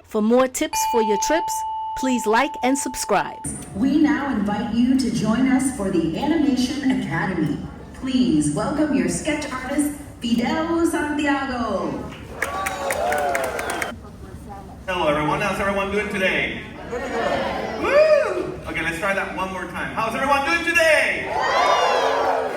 For more tips for your trips, please like and subscribe. We now invite you to join us for the Animation Academy. Please welcome your sketch artist, Fidel Santiago. Hello everyone, how's everyone doing today? Woo! Okay, let's try that one more time. How's everyone doing today?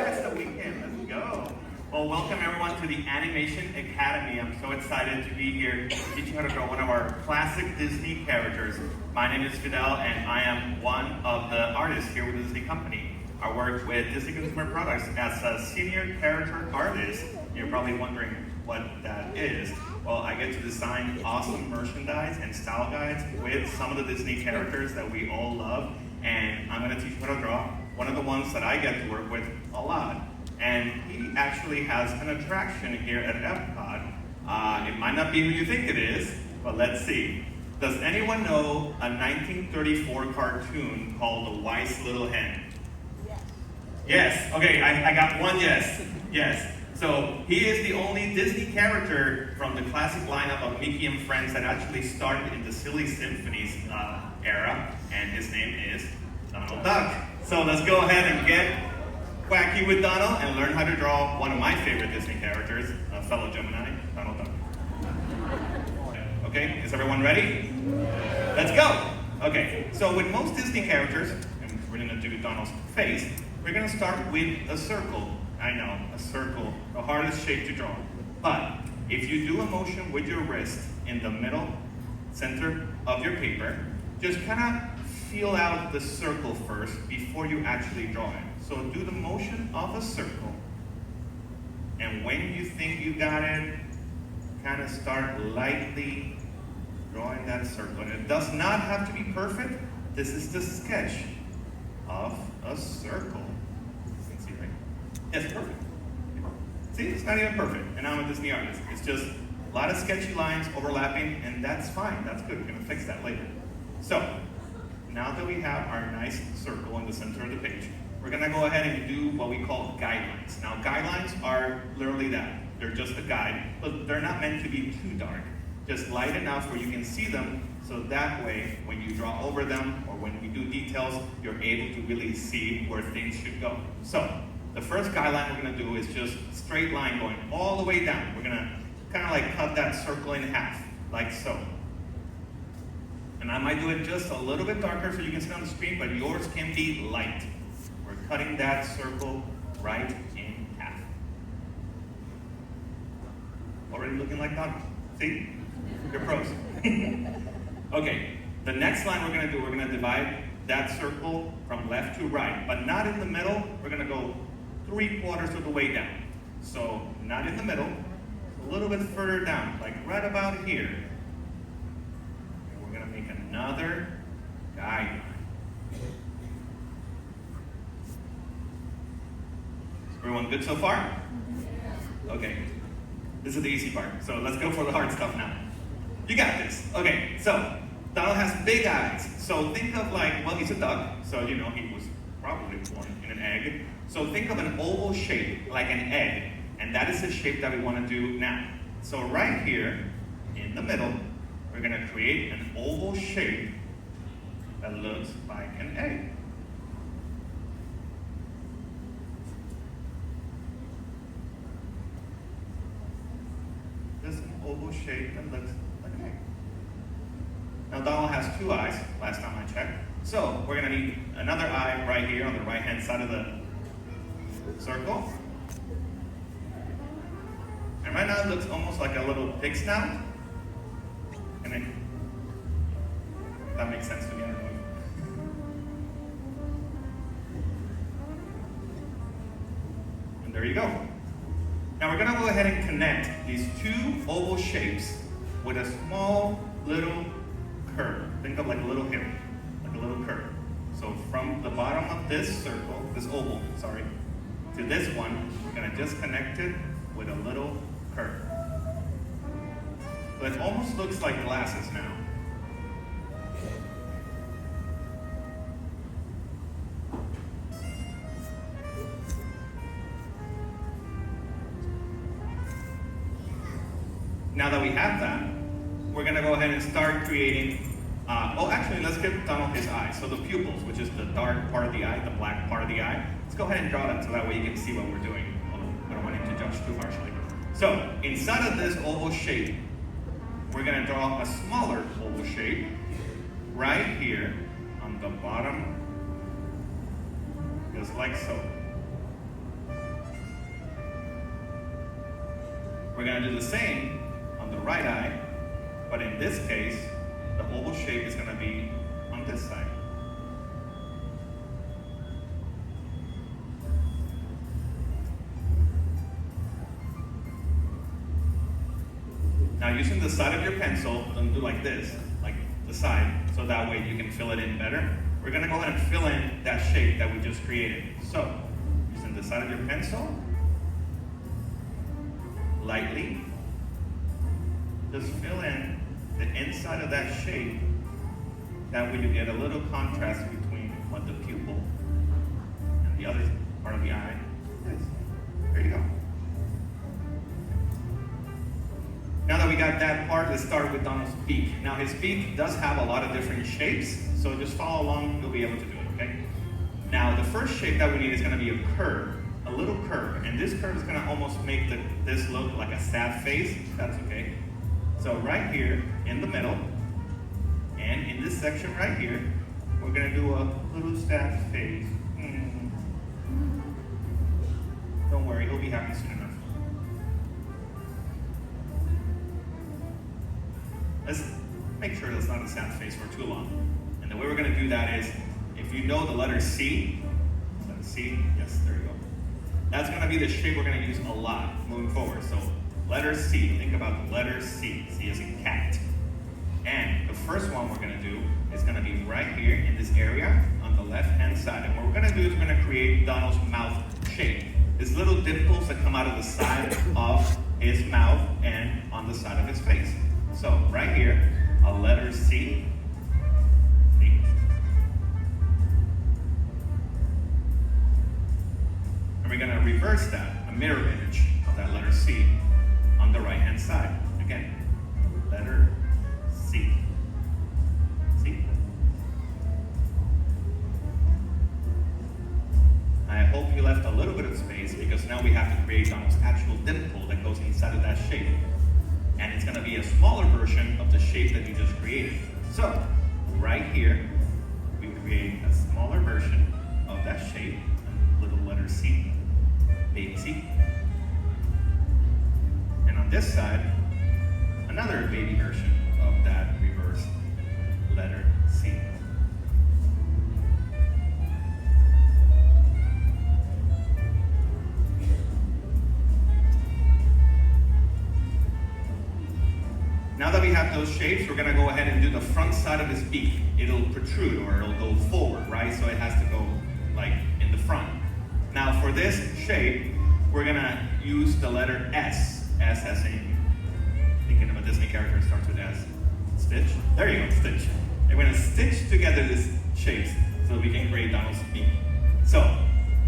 It's the weekend, let's go. Well, welcome everyone to the Animation Academy. I'm so excited to be here to teach you how to draw one of our classic Disney characters. My name is Fidel and I am one of the artists here with the Disney Company. I work with Disney Consumer Products as a senior character artist. You're probably wondering what that is. Well, I get to design awesome merchandise and style guides with some of the Disney characters that we all love. And I'm gonna teach you how to draw one of the ones that I get to work with a lot. And he actually has an attraction here at Epcot. It might not be who you think it is, but let's see. Does anyone know a 1934 cartoon called The Wise Little Hen? Yes. Yes, okay, I got one yes. Yes. So he is the only Disney character from the classic lineup of Mickey and Friends that actually started in the Silly Symphonies era, and his name is Donald Duck. So let's go ahead and get wacky with Donald and learn how to draw one of my favorite Disney characters, a fellow Gemini, Donald Duck. Okay, is everyone ready? Let's go! Okay, so with most Disney characters, and we're gonna do Donald's face, we're gonna start with a circle. I know, a circle, the hardest shape to draw. But if you do a motion with your wrist in the middle, center of your paper, just kind of feel out the circle first before you actually draw it. So do the motion of a circle, and when you think you got it, kind of start lightly drawing that circle. And it does not have to be perfect. This is the sketch of a circle. You can see, right? Yes, perfect. See, it's not even perfect. And I'm a Disney artist. It's just a lot of sketchy lines overlapping, and that's fine. That's good. We're going to fix that later. So, now that we have our nice circle in the center of the page, we're going to go ahead and do what we call guidelines. Now, guidelines are literally that. They're just a guide, but they're not meant to be too dark. Just light enough where you can see them, so that way, when you draw over them, or when we do details, you're able to really see where things should go. So, the first guideline we're going to do is just straight line going all the way down. We're going to kind of like cut that circle in half, like so. And I might do it just a little bit darker so you can see it on the screen, but yours can be light. We're cutting that circle right in half. Already looking like Donald. See? You're pros. Okay, the next line we're going to do, we're going to divide that circle from left to right, but not in the middle. We're going to go 3/4 of the way down. So, not in the middle, a little bit further down, like right about here. And we're going to make another guideline. Everyone good so far? Okay, this is the easy part, so let's go for the hard stuff now. You got this. Okay, so Donald has big eyes. So think of like, well, he's a duck, so you know he was probably born in an egg. So think of an oval shape, like an egg, and that is the shape that we want to do now. So right here, in the middle, we're going to create an oval shape that looks like an egg. Just an oval shape that looks like an egg. Now Donald has 2 eyes, last time I checked. So we're going to need another eye right here on the right-hand side of the circle. And right now it looks almost like a little pig snout. And that makes sense to me. I don't know. And there you go. Now we're going to go ahead and connect these 2 oval shapes with a small little curve. Think of like a little hip, like a little curve. So from the bottom of this circle, this oval, sorry, to this one, we're going to just connect it with a little curve. So it almost looks like glasses now. Now that we have that, we're gonna go ahead and start creating, actually let's give Donald his eye. So the pupils, which is the dark part of the eye, the black part of the eye, let's go ahead and draw that so that way you can see what we're doing. I don't want him to judge too harshly. So inside of this oval shape, we're gonna draw a smaller oval shape right here on the bottom, just like so. We're gonna do the same on the right eye, but in this case, the oval shape is gonna be on this side. Now using the side of your pencil, don't do like this, like the side, so that way you can fill it in better. We're gonna go ahead and fill in that shape that we just created. So, using the side of your pencil, lightly, just fill in the inside of that shape. That way you get a little contrast between what the pupil and the other part of the eye is. There you go. Now that we got that part, let's start with Donald's beak. Now his beak does have a lot of different shapes, so just follow along, you'll be able to do it, okay? Now the first shape that we need is gonna be a curve, a little curve, and this curve is gonna almost make this look like a sad face. That's okay. So right here in the middle, and in this section right here, we're gonna do a little sad face. Don't worry, he'll be happy soon enough. Let's make sure that's not a sad face for too long. And the way we're gonna do that is, if you know the letter C, yes, there you go. That's gonna be the shape we're gonna use a lot moving forward. So letter C, think about the letter C. C as in cat. And the first one we're gonna do is gonna be right here in this area on the left-hand side. And what we're gonna do is we're gonna create Donald's mouth shape. These little dimples that come out of the side of his mouth and on the side of his face. So right here, a letter C. And we're gonna reverse that, a mirror image of that letter C on the right-hand side. Again, letter C. See? I hope you left a little bit of space because now we have to create Donald's actual dimple that goes inside of that shape. And it's gonna be a smaller version of the shape that you just created. So, right here, we create a smaller version of that shape, little letter C, baby C. And on this side, another baby version of that reverse letter C. Now that we have those shapes, we're gonna go ahead and do the front side of his beak. It'll protrude or it'll go forward, right? So it has to go like in the front. Now for this shape, we're gonna use the letter S. S as in, thinking of a Disney character that starts with S. Stitch? There you go, Stitch. And we're gonna stitch together these shapes so we can create Donald's beak. So,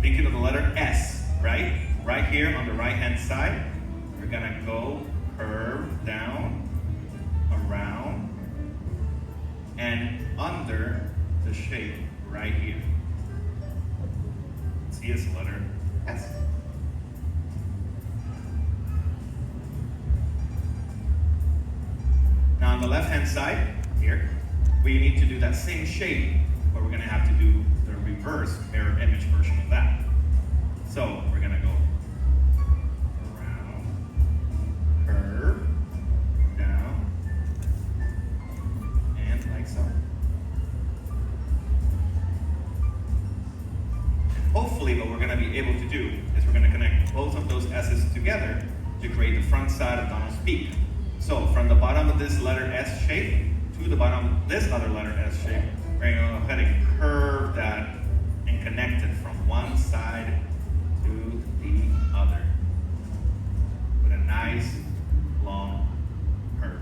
thinking of the letter S, right? Right here on the right-hand side, we're gonna go curve down, around, and under the shape right here. See this letter S. Now on the left-hand side here, we need to do that same shape, but we're gonna have to do the reverse mirror image version of that. So we're gonna go around, curve, down, and like so. And hopefully what we're gonna be able to do is we're gonna connect both of those S's together to create the front side of Donald's beak. So from the bottom of this letter S shape to the bottom of this other letter S shape, we're gonna go ahead and curve that and connect it from one side to the other with a nice long curve.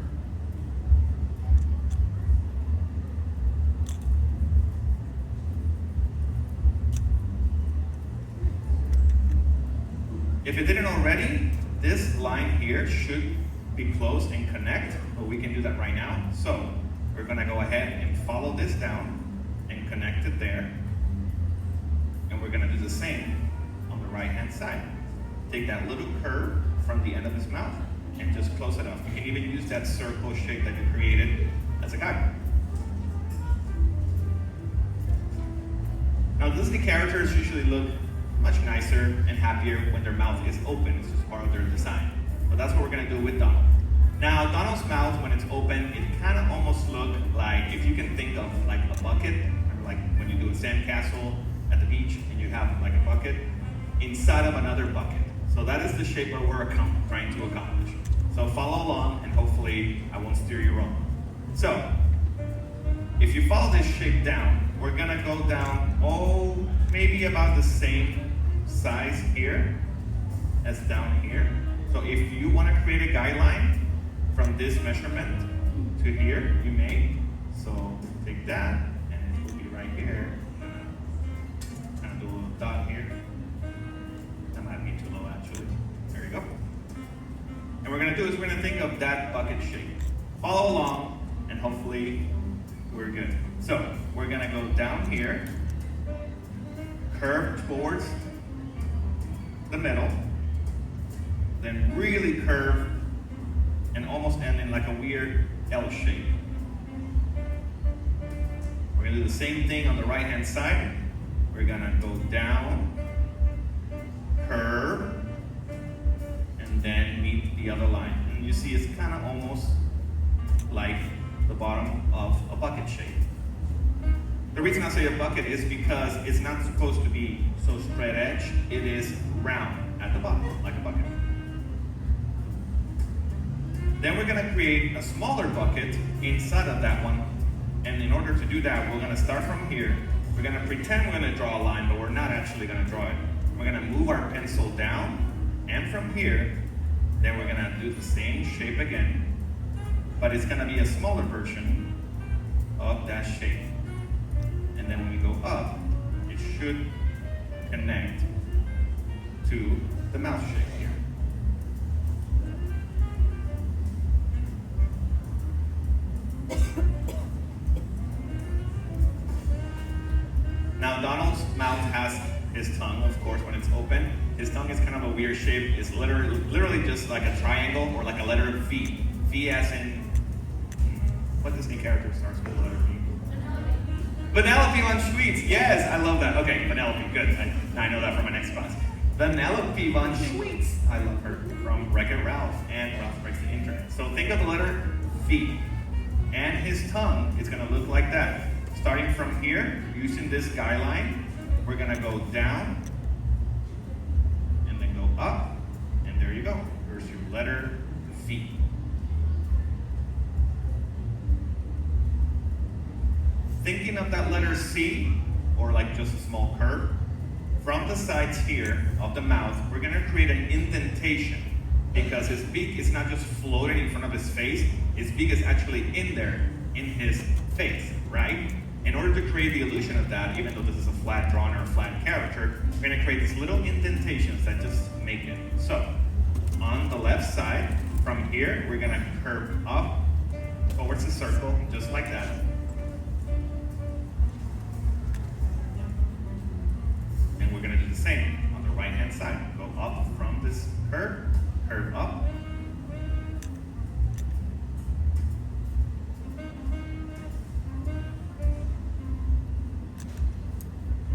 If it didn't already, this line here should be close and connect, but we can do that right now. So we're gonna go ahead and follow this down and connect it there. And we're gonna do the same on the right-hand side. Take that little curve from the end of his mouth and just close it off. You can even use that circle shape that you created as a guide. Now Disney characters usually look much nicer and happier when their mouth is open. It's just part of their design. But that's what we're gonna do with Donald. Now Donald's mouth, when it's open, it kind of almost looks like, if you can think of like a bucket, remember like when you do a sandcastle at the beach and you have like a bucket inside of another bucket. So that is the shape where we're trying to accomplish. So follow along and hopefully I won't steer you wrong. So if you follow this shape down, we're gonna go down, maybe about the same size here as down here. So if you wanna create a guideline from this measurement to here, you may. So take that and it will be right here. Kind of do a little dot here. That might be too low actually. There you go. And what we're gonna do is we're gonna think of that bucket shape. Follow along and hopefully we're good. So we're gonna go down here, curve towards the middle, then really curve and almost end in like a weird L shape. We're gonna do the same thing on the right hand side. We're gonna go down, curve, and then meet the other line. And you see it's kind of almost like the bottom of a bucket shape. The reason I say a bucket is because it's not supposed to be so straight edge. It is round at the bottom, like a bucket. Then we're gonna create a smaller bucket inside of that one. And in order to do that, we're gonna start from here. We're gonna pretend we're gonna draw a line, but we're not actually gonna draw it. We're gonna move our pencil down, and from here, then we're gonna do the same shape again, but it's gonna be a smaller version of that shape. And then when we go up, it should connect to the mouth shape here. Now Donald's mouth has his tongue, of course, when it's open. His tongue is kind of a weird shape. It's literally just like a triangle or like a letter V. V as in, what Disney character starts with the letter V? Vanellope on Sweets. Yes, I love that. Okay, Vanellope, good. I know that from my next class. Vanellope on Sweets. I love her from Wreck-It Ralph and Ralph Breaks the Internet. So think of the letter V. And his tongue is gonna look like that. Starting from here, using this guideline, we're gonna go down and then go up, and there you go. There's your letter V. Thinking of that letter C, or like just a small curve, from the sides here of the mouth, we're gonna create an indentation because his beak is not just floating in front of his face, his beak is actually in there, in his face, right? In order to create the illusion of that, even though this is a flat drawing or a flat character, we're gonna create these little indentations that just make it. So, on the left side, from here, we're gonna curve up towards the circle, just like that. And we're gonna do the same on the right-hand side. Go up from this curve, curve up.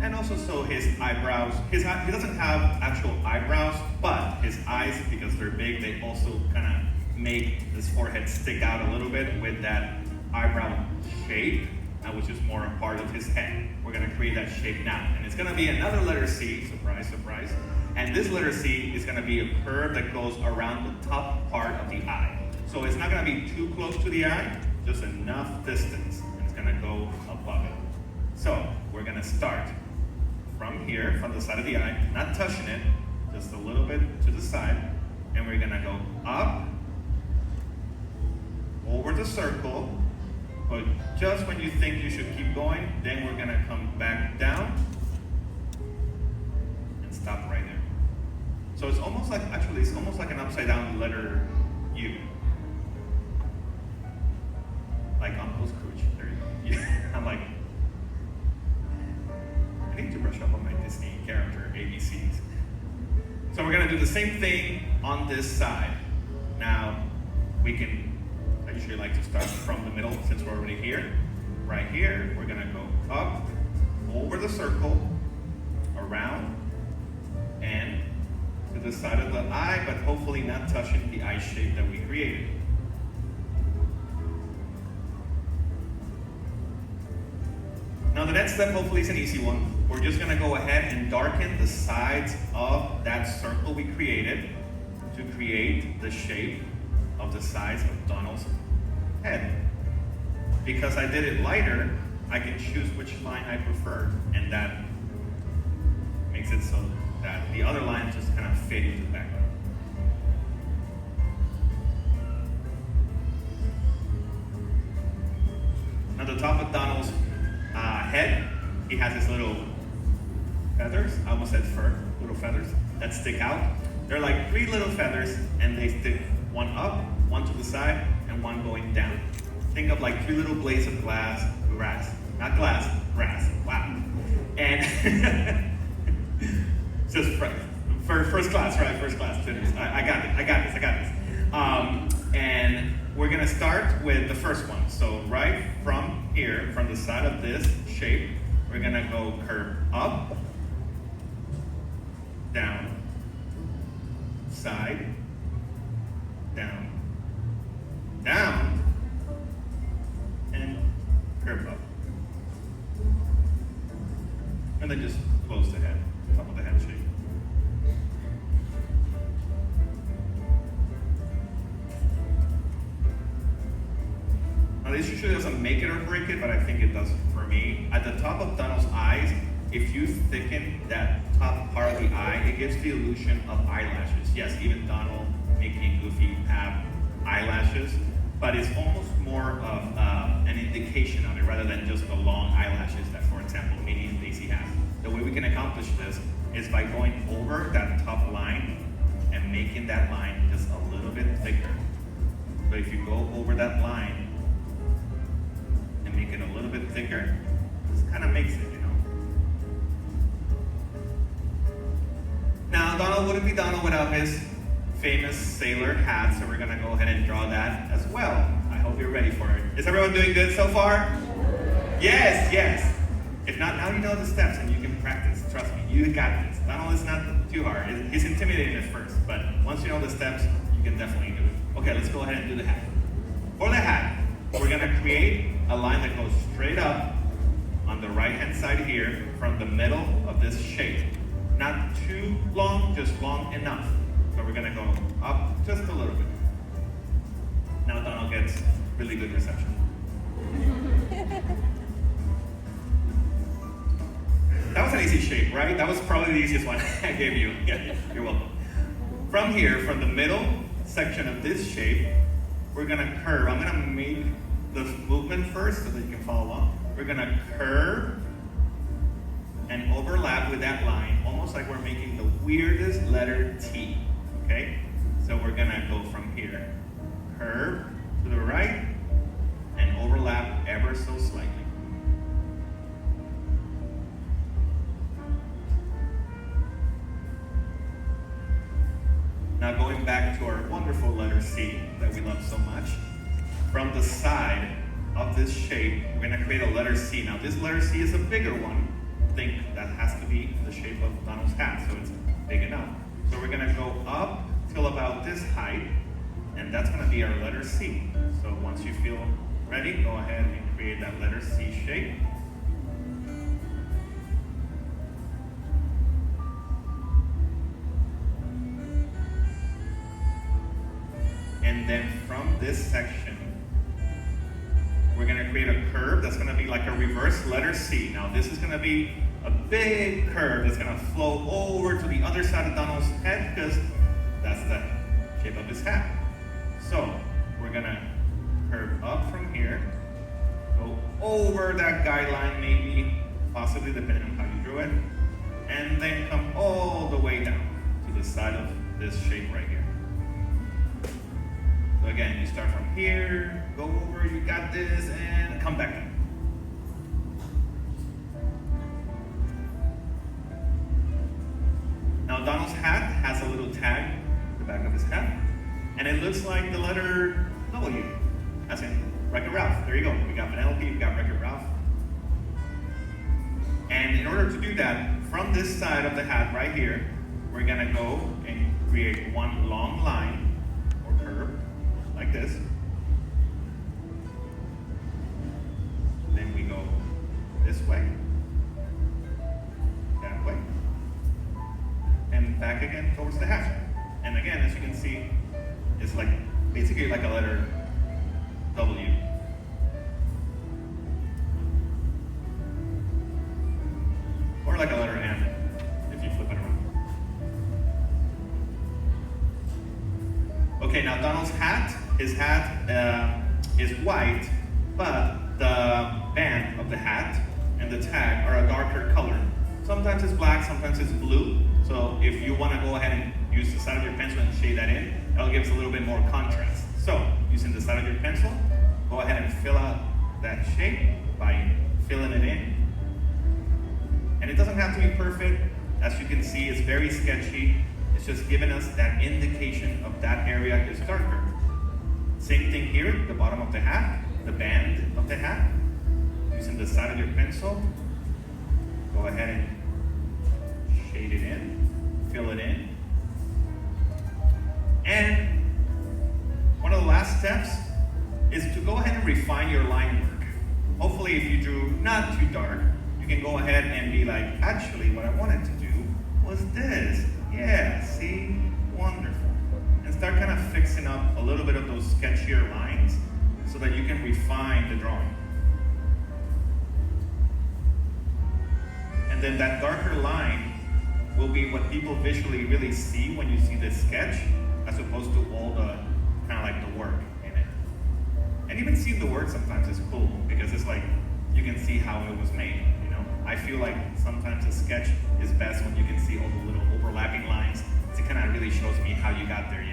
And also so his eyebrows, he doesn't have actual eyebrows, but his eyes, because they're big, they also kind of make his forehead stick out a little bit with that eyebrow shape, which is more a part of his head. We're gonna create that shape now. And it's gonna be another letter C, surprise, surprise. And this letter C is gonna be a curve that goes around the top part of the eye. So it's not gonna be too close to the eye, just enough distance, and it's gonna go above it. So we're gonna start from here, from the side of the eye, not touching it, just a little bit to the side, and we're gonna go up, over the circle, but just when you think you should keep going, then we're gonna come back down and stop right there. So it's almost like, actually, it's almost like an upside down letter U. brush up on my Disney character, ABCs. So we're gonna do the same thing on this side. Now, I usually like to start from the middle since we're already here. Right here, we're gonna go up, over the circle, around, and to the side of the eye, but hopefully not touching the eye shape that we created. Now the next step hopefully is an easy one. We're just gonna go ahead and darken the sides of that circle we created to create the shape of the sides of Donald's head. Because I did it lighter, I can choose which line I prefer, and that makes it so that the other lines just kind of fade into the background. Now the top of Donald's head, he has his little feathers, I almost said fur, little feathers that stick out. They're like 3 little feathers, and they stick one up, one to the side, and one going down. Think of like 3 little blades of grass, not glass, grass, wow. And just first class, right, first class students. I got this. And we're gonna start with the first one. So right from here, from the side of this shape, we're gonna go curve up, down, side, down, down, and curve up. And then just close the head, top of the head shape. Now this usually doesn't make it or break it, but I think it does for me. At the top of Donald's eyes, if you thicken that top part of the eye, it gives the illusion of eyelashes. Yes, even Donald, Mickey, and Goofy have eyelashes, but it's almost more of an indication of it rather than just the long eyelashes that, for example, Minnie and Daisy have. The way we can accomplish this is by going over that top line and making that line just a little bit thicker. So if you go over that line and make it a little bit thicker, this kind of makes it, you know. Now, Donald wouldn't be Donald without his famous sailor hat, so we're gonna go ahead and draw that as well. I hope you're ready for it. Is everyone doing good so far? Yes, yes. If not, now you know the steps and you can practice. Trust me, you got this. Donald is not too hard. He's intimidating at first, but once you know the steps, you can definitely do it. Okay, let's go ahead and do the hat. For the hat, we're gonna create a line that goes straight up on the right-hand side here from the middle of this shape. Not too long, just long enough. So we're gonna go up just a little bit. Now Donald gets really good reception. That was an easy shape, right? That was probably the easiest one I gave you. Yeah, you're welcome. From here, from the middle section of this shape, we're gonna curve. I'm gonna make the movement first so that you can follow along. We're gonna curve and overlap with that line, almost like we're making the weirdest letter T, okay? So we're gonna go from here, curve to the right, and overlap ever so slightly. Now going back to our wonderful letter C that we love so much, from the side of this shape, we're gonna create a letter C. Now this letter C is a bigger one. Think that has to be the shape of Donald's hat, so it's big enough. So we're gonna go up till about this height, and that's gonna be our letter C. So once you feel ready, go ahead and create that letter C shape. And then from this section, we're gonna create a curve that's gonna be like a reverse letter C. Now this is gonna be a big curve that's gonna flow over to the other side of Donald's head because that's the shape of his hat. So we're gonna curve up from here, go over that guideline maybe, possibly depending on how you drew it, and then come all the way down to the side of this shape right here. So again, you start from here, go over, you got this, and come back down. And it looks like the letter W, as in Wreck-It Ralph. There you go. We got Penelope, we got Wreck-It Ralph. And in order to do that, from this side of the hat right here, we're gonna go and create one long line or curve, like this. Then we go this way, that way, and back again towards the hat. And again, as you can see, it's like basically like a letter W. Or like a letter M, if you flip it around. Okay, now Donald's hat, his hat is white, but the band of the hat and the tag are a darker color. Sometimes it's black, sometimes it's blue. So if you want to go ahead and use the side of your pencil and shade that in, that'll give us a little bit more contrast. So using the side of your pencil, go ahead and fill out that shape by filling it in. And it doesn't have to be perfect. As you can see, it's very sketchy. It's just giving us that indication of that area is darker. Same thing here, the bottom of the hat, the band of the hat. Using the side of your pencil, go ahead and shade it in, fill it in. And one of the last steps is to go ahead and refine your line work. Hopefully if you drew not too dark, you can go ahead and be like, actually what I wanted to do was this. Yeah, see? Wonderful. And start kind of fixing up a little bit of those sketchier lines so that you can refine the drawing. And then that darker line will be what people visually really see when you see this sketch, as opposed to all the kind of like the work in it. And even seeing the work sometimes is cool because it's like you can see how it was made. I feel like sometimes a sketch is best when you can see all the little overlapping lines. It kind of really shows me how you got there,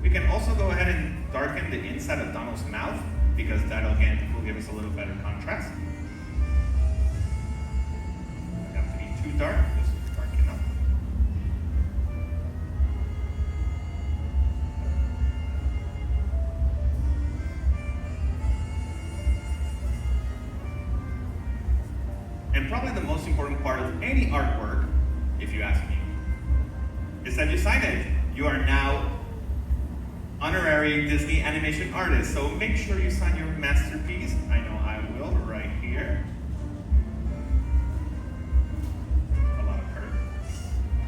We can also go ahead and darken the inside of Donald's mouth because that again will give us a little better contrast. Doesn't have to be too dark, just dark enough. And probably the most important part of any artwork, if you ask me, is that you sign it. You are now honorary Disney animation artist. So make sure you sign your masterpiece. I know I will right here. A lot of hurt.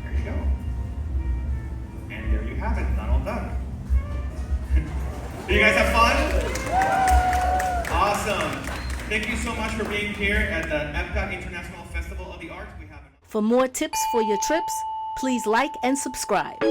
There you go. And there you have it, Donald Duck. Do you guys have fun? Awesome. Thank you so much for being here at the Epcot International Festival of the Arts. For more tips for your trips, please like and subscribe.